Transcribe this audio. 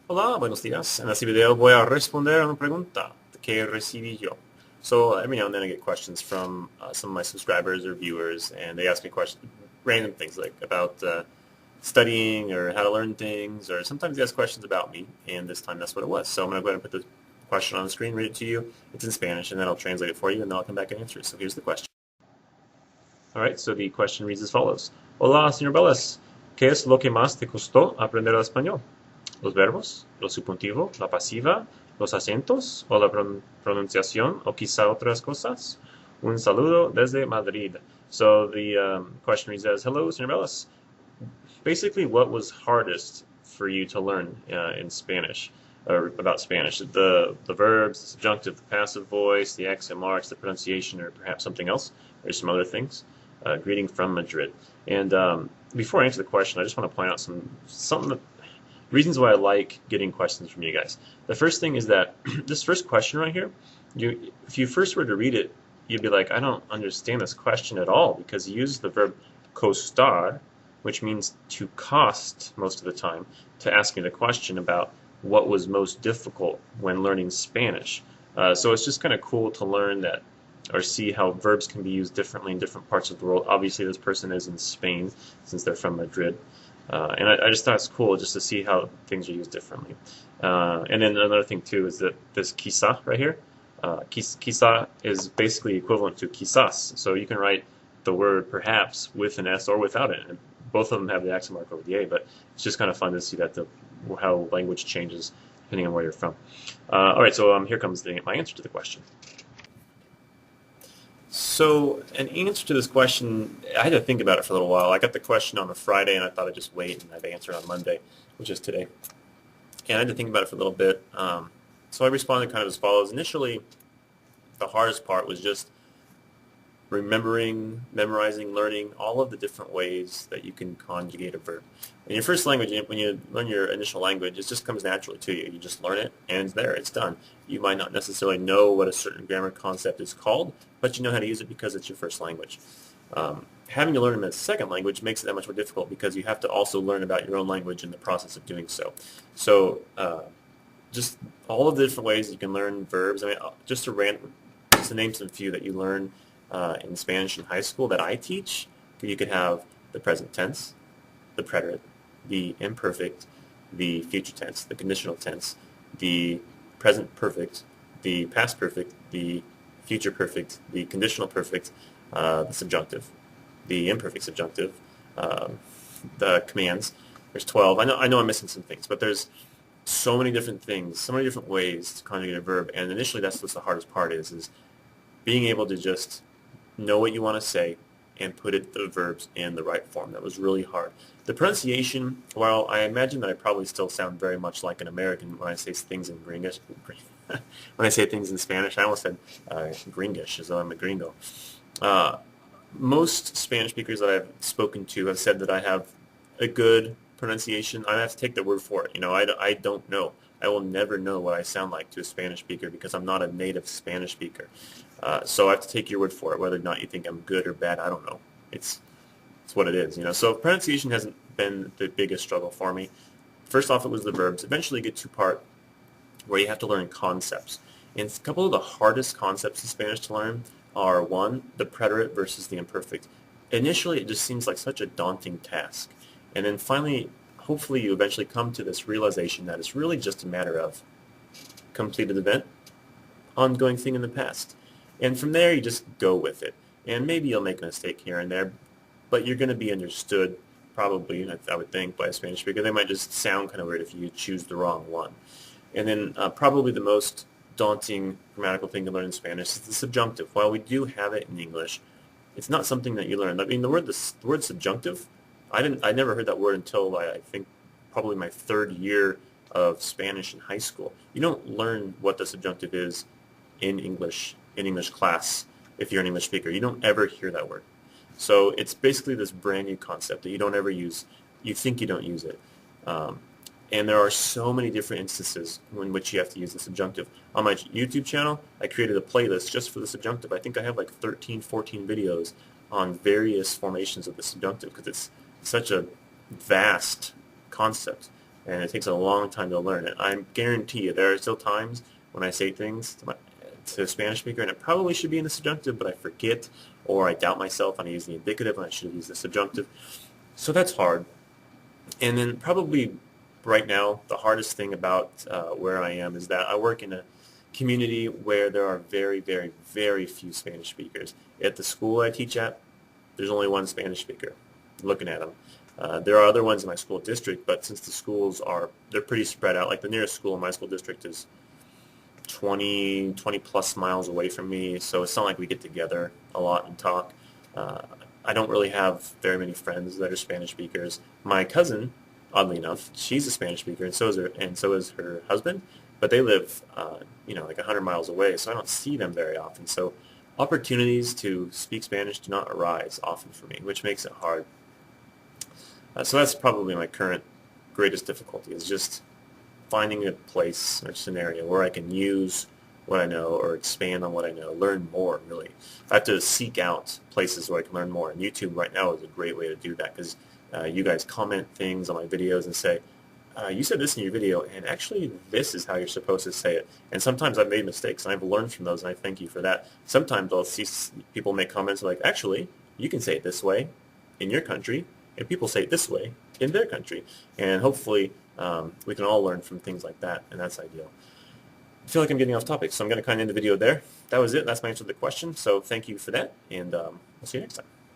Hola, buenos días. En este video voy a responder a una pregunta que recibí yo. So every now and then I get questions from some of my subscribers or viewers, and they ask me questions, random things like about studying or how to learn things, or sometimes they ask questions about me, and this time that's what it was. So I'm going to go ahead and put the question on the screen, read it to you. It's in Spanish, and then I'll translate it for you, and then I'll come back and answer it. So here's the question. All right, so the question reads as follows. Hola, señor Balas. ¿Qué es lo que más te costó aprender el español? ¿Los verbos, los subjuntivos, la pasiva, los acentos o la pronunciación o quizá otras cosas? Un saludo desde Madrid. So the question reads as, hello, Señor Bellis. Basically, what was hardest for you to learn in Spanish, or about Spanish? The verbs, the subjunctive, the passive voice, the accent marks, the pronunciation, or perhaps something else, or some other things? Greeting from Madrid. And before I answer the question, I just want to point out something that reasons why I like getting questions from you guys. The first thing is that this first question right here, if you first were to read it, you'd be like, I don't understand this question at all because you use the verb costar, which means to cost most of the time, to ask me the question about what was most difficult when learning Spanish. So it's just kind of cool to learn that or see how verbs can be used differently in different parts of the world. Obviously, this person is in Spain since they're from Madrid. And I just thought it's cool just to see how things are used differently. And then another thing too is that this quizá right here, quizá is basically equivalent to quizás. So you can write the word perhaps with an S or without it. And both of them have the accent mark over the A, but it's just kind of fun to see that how language changes depending on where you're from. All right, so here comes my answer to the question. So an answer to this question, I had to think about it for a little while. I got the question on a Friday, and I thought I'd just wait, and I'd answer it on Monday, which is today. And I had to think about it for a little bit. So I responded kind of as follows. Initially, the hardest part was just remembering, memorizing, learning all of the different ways that you can conjugate a verb. In your first language, when you learn your initial language, it just comes naturally to you. You just learn it, and it's there. It's done. You might not necessarily know what a certain grammar concept is called, but you know how to use it because it's your first language. Having to learn it as a second language makes it that much more difficult because you have to also learn about your own language in the process of doing so. So just all of the different ways you can learn verbs. I mean, just to name some few that you learn in Spanish in high school that I teach, you could have the present tense, the preterite, the imperfect, the future tense, the conditional tense, the present perfect, the past perfect, the future perfect, the conditional perfect, the subjunctive, the imperfect subjunctive, the commands. There's 12. I know I'm missing some things, but there's so many different things, so many different ways to conjugate a verb. And initially, that's what's the hardest part is being able to just know what you want to say and put the verbs in the right form. That was really hard. The pronunciation, while I imagine that I probably still sound very much like an American when I say things in Gringish. When I say things in Spanish, I almost said Gringish, as though I'm a gringo. Most Spanish speakers that I've spoken to have said that I have a good pronunciation. I have to take their word for it. I don't know. I will never know what I sound like to a Spanish speaker because I'm not a native Spanish speaker. So I have to take your word for it. Whether or not you think I'm good or bad, I don't know. It's what it is. So pronunciation hasn't been the biggest struggle for me. First off, it was the verbs. Eventually, you get to part where you have to learn concepts. And a couple of the hardest concepts in Spanish to learn are, one, the preterite versus the imperfect. Initially, it just seems like such a daunting task. And then finally, hopefully you eventually come to this realization that it's really just a matter of completed event, ongoing thing in the past. And from there, you just go with it. And maybe you'll make a mistake here and there, but you're going to be understood, probably, I would think, by a Spanish speaker. They might just sound kind of weird if you choose the wrong one. And then probably the most daunting grammatical thing to learn in Spanish is the subjunctive. While we do have it in English, it's not something that you learn. I mean, the word subjunctive, I never heard that word until I think probably my third year of Spanish in high school. You don't learn what the subjunctive is in English class if you're an English speaker. You don't ever hear that word. So it's basically this brand new concept that you don't ever use. You think you don't use it. And there are so many different instances in which you have to use the subjunctive. On my YouTube channel, I created a playlist just for the subjunctive. I think I have like 13, 14 videos on various formations of the subjunctive because it's such a vast concept. and it takes a long time to learn it. I guarantee you there are still times when I say things to a Spanish speaker, and it probably should be in the subjunctive, but I forget, or I doubt myself, and I use the indicative when I should have used the subjunctive. So that's hard. And then probably right now, the hardest thing about where I am is that I work in a community where there are very, very, very few Spanish speakers. At the school I teach at, there's only one Spanish speaker. Looking at them. There are other ones in my school district, but since the schools they're pretty spread out. Like the nearest school in my school district is 20 plus miles away from me, so it's not like we get together a lot and talk. I don't really have very many friends that are Spanish speakers. My cousin, oddly enough, she's a Spanish speaker, and so is her husband, but they live, like 100 miles away, so I don't see them very often. So opportunities to speak Spanish do not arise often for me, which makes it hard. So that's probably my current greatest difficulty, is just finding a place or scenario where I can use what I know or expand on what I know, learn more, really. I have to seek out places where I can learn more, and YouTube right now is a great way to do that, because you guys comment things on my videos and say, you said this in your video, and actually this is how you're supposed to say it. And sometimes I've made mistakes, and I've learned from those, and I thank you for that. Sometimes I'll see people make comments like, actually, you can say it this way in your country, and people say it this way in their country. And hopefully we can all learn from things like that, and that's ideal. I feel like I'm getting off topic, so I'm going to kind of end the video there. That was it. That's my answer to the question. So thank you for that, and we'll see you next time.